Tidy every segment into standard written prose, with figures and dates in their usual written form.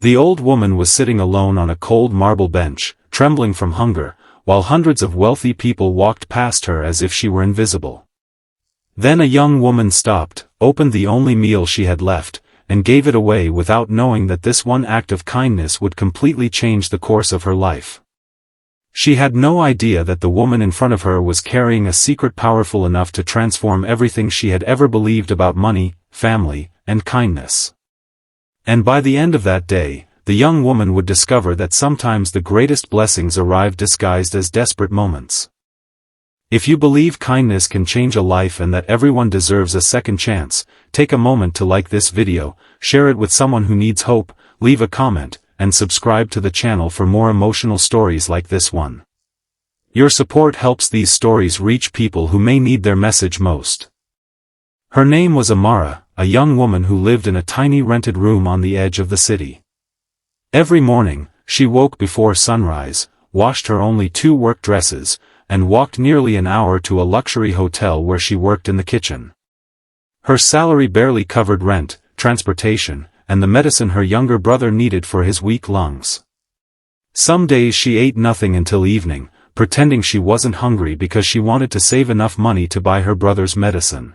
The old woman was sitting alone on a cold marble bench, trembling from hunger, while hundreds of wealthy people walked past her as if she were invisible. Then a young woman stopped, opened the only meal she had left, and gave it away without knowing that this one act of kindness would completely change the course of her life. She had no idea that the woman in front of her was carrying a secret powerful enough to transform everything she had ever believed about money, family, and kindness. And by the end of that day, the young woman would discover that sometimes the greatest blessings arrive disguised as desperate moments. If you believe kindness can change a life and that everyone deserves a second chance, take a moment to like this video, share it with someone who needs hope, leave a comment, and subscribe to the channel for more emotional stories like this one. Your support helps these stories reach people who may need their message most. Her name was Amara, a young woman who lived in a tiny rented room on the edge of the city. Every morning, she woke before sunrise, washed her only 2 work dresses, and walked nearly an hour to a luxury hotel where she worked in the kitchen. Her salary barely covered rent, transportation, and the medicine her younger brother needed for his weak lungs. Some days she ate nothing until evening, pretending she wasn't hungry because she wanted to save enough money to buy her brother's medicine.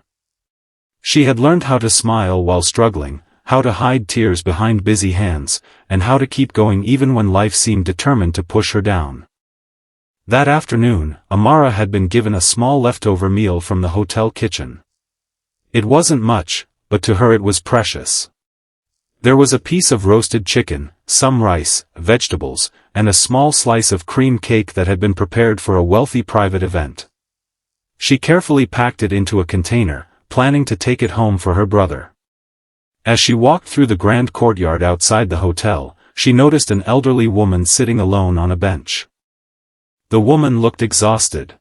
She had learned how to smile while struggling, how to hide tears behind busy hands, and how to keep going even when life seemed determined to push her down. That afternoon, Amara had been given a small leftover meal from the hotel kitchen. It wasn't much, but to her it was precious. There was a piece of roasted chicken, some rice, vegetables, and a small slice of cream cake that had been prepared for a wealthy private event. She carefully packed it into a container, planning to take it home for her brother. As she walked through the grand courtyard outside the hotel, she noticed an elderly woman sitting alone on a bench. The woman looked exhausted.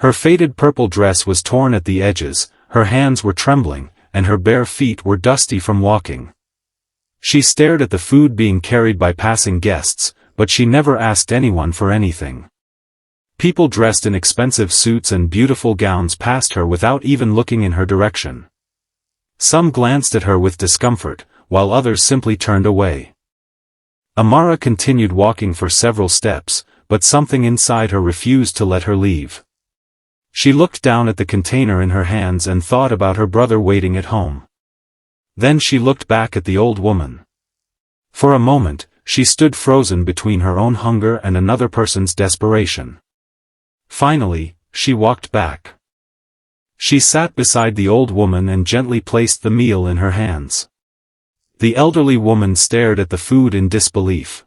Her faded purple dress was torn at the edges, her hands were trembling, and her bare feet were dusty from walking. She stared at the food being carried by passing guests, but she never asked anyone for anything. People dressed in expensive suits and beautiful gowns passed her without even looking in her direction. Some glanced at her with discomfort, while others simply turned away. Amara continued walking for several steps, but something inside her refused to let her leave. She looked down at the container in her hands and thought about her brother waiting at home. Then she looked back at the old woman. For a moment, she stood frozen between her own hunger and another person's desperation. Finally, she walked back. She sat beside the old woman and gently placed the meal in her hands. The elderly woman stared at the food in disbelief.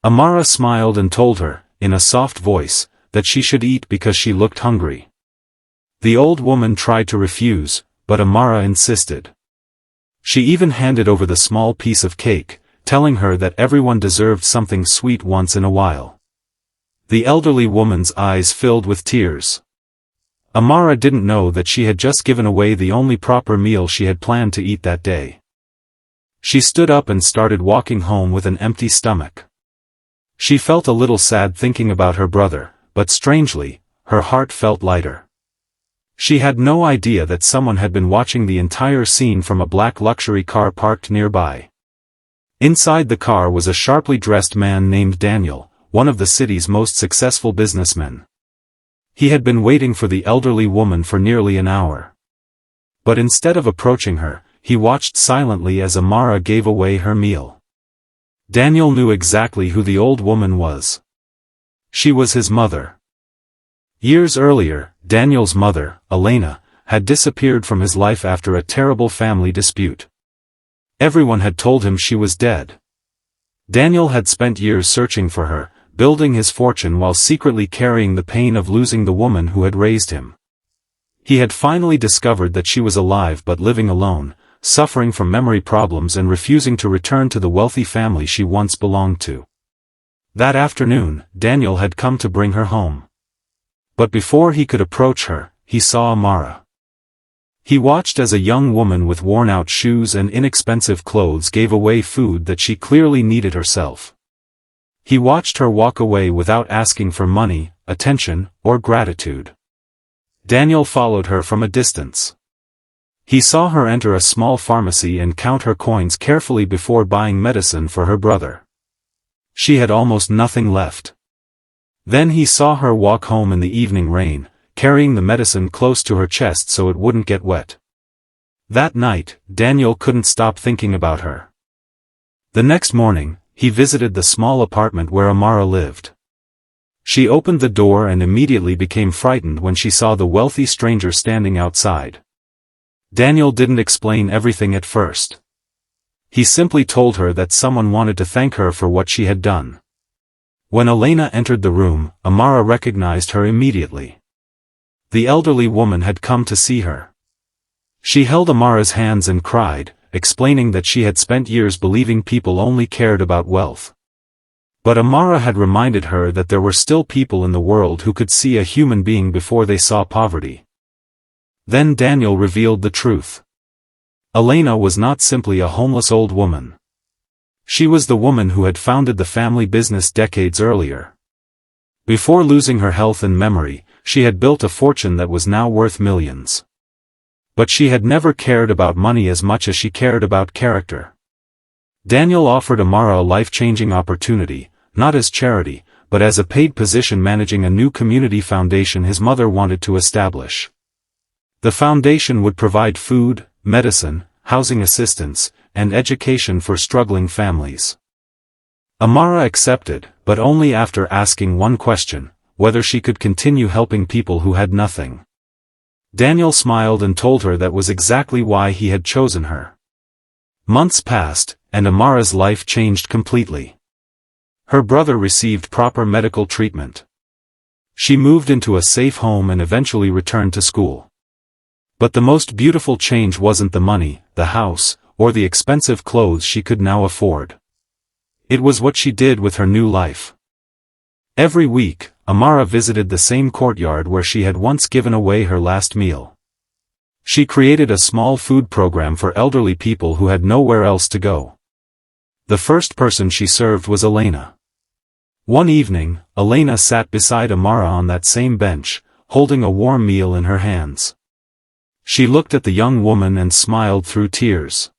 Amara smiled and told her, in a soft voice, that she should eat because she looked hungry. The old woman tried to refuse, but Amara insisted. She even handed over the small piece of cake, telling her that everyone deserved something sweet once in a while. The elderly woman's eyes filled with tears. Amara didn't know that she had just given away the only proper meal she had planned to eat that day. She stood up and started walking home with an empty stomach. She felt a little sad thinking about her brother, but strangely, her heart felt lighter. She had no idea that someone had been watching the entire scene from a black luxury car parked nearby. Inside the car was a sharply dressed man named Daniel, one of the city's most successful businessmen. He had been waiting for the elderly woman for nearly an hour. But instead of approaching her, he watched silently as Amara gave away her meal. Daniel knew exactly who the old woman was. She was his mother. Years earlier, Daniel's mother, Elena, had disappeared from his life after a terrible family dispute. Everyone had told him she was dead. Daniel had spent years searching for her, building his fortune while secretly carrying the pain of losing the woman who had raised him. He had finally discovered that she was alive but living alone, suffering from memory problems and refusing to return to the wealthy family she once belonged to. That afternoon, Daniel had come to bring her home. But before he could approach her, he saw Amara. He watched as a young woman with worn-out shoes and inexpensive clothes gave away food that she clearly needed herself. He watched her walk away without asking for money, attention, or gratitude. Daniel followed her from a distance. He saw her enter a small pharmacy and count her coins carefully before buying medicine for her brother. She had almost nothing left. Then he saw her walk home in the evening rain, carrying the medicine close to her chest so it wouldn't get wet. That night, Daniel couldn't stop thinking about her. The next morning, he visited the small apartment where Amara lived. She opened the door and immediately became frightened when she saw the wealthy stranger standing outside. Daniel didn't explain everything at first. He simply told her that someone wanted to thank her for what she had done. When Elena entered the room, Amara recognized her immediately. The elderly woman had come to see her. She held Amara's hands and cried, explaining that she had spent years believing people only cared about wealth. But Amara had reminded her that there were still people in the world who could see a human being before they saw poverty. Then Daniel revealed the truth. Elena was not simply a homeless old woman. She was the woman who had founded the family business decades earlier. Before losing her health and memory, she had built a fortune that was now worth millions. But she had never cared about money as much as she cared about character. Daniel offered Amara a life-changing opportunity, not as charity, but as a paid position managing a new community foundation his mother wanted to establish. The foundation would provide food, medicine, housing assistance, and education for struggling families. Amara accepted, but only after asking one question, whether she could continue helping people who had nothing. Daniel smiled and told her that was exactly why he had chosen her. Months passed, and Amara's life changed completely. Her brother received proper medical treatment. She moved into a safe home and eventually returned to school. But the most beautiful change wasn't the money, the house, or the expensive clothes she could now afford. It was what she did with her new life. Every week, Amara visited the same courtyard where she had once given away her last meal. She created a small food program for elderly people who had nowhere else to go. The first person she served was Elena. One evening, Elena sat beside Amara on that same bench, holding a warm meal in her hands. She looked at the young woman and smiled through tears.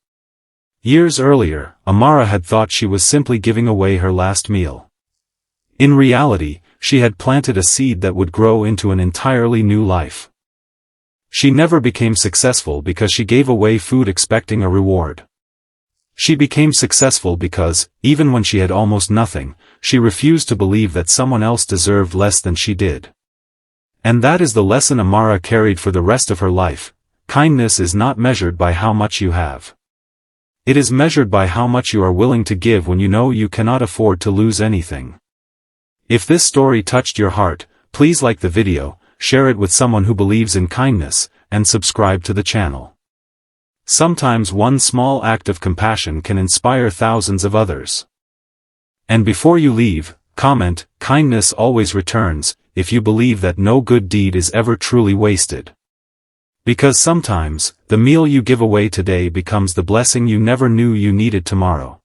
Years earlier, Amara had thought she was simply giving away her last meal. In reality, she had planted a seed that would grow into an entirely new life. She never became successful because she gave away food expecting a reward. She became successful because, even when she had almost nothing, she refused to believe that someone else deserved less than she did. And that is the lesson Amara carried for the rest of her life. Kindness is not measured by how much you have. It is measured by how much you are willing to give when you know you cannot afford to lose anything. If this story touched your heart, please like the video, share it with someone who believes in kindness, and subscribe to the channel. Sometimes one small act of compassion can inspire thousands of others. And before you leave, comment, "Kindness always returns," if you believe that no good deed is ever truly wasted. Because sometimes, the meal you give away today becomes the blessing you never knew you needed tomorrow.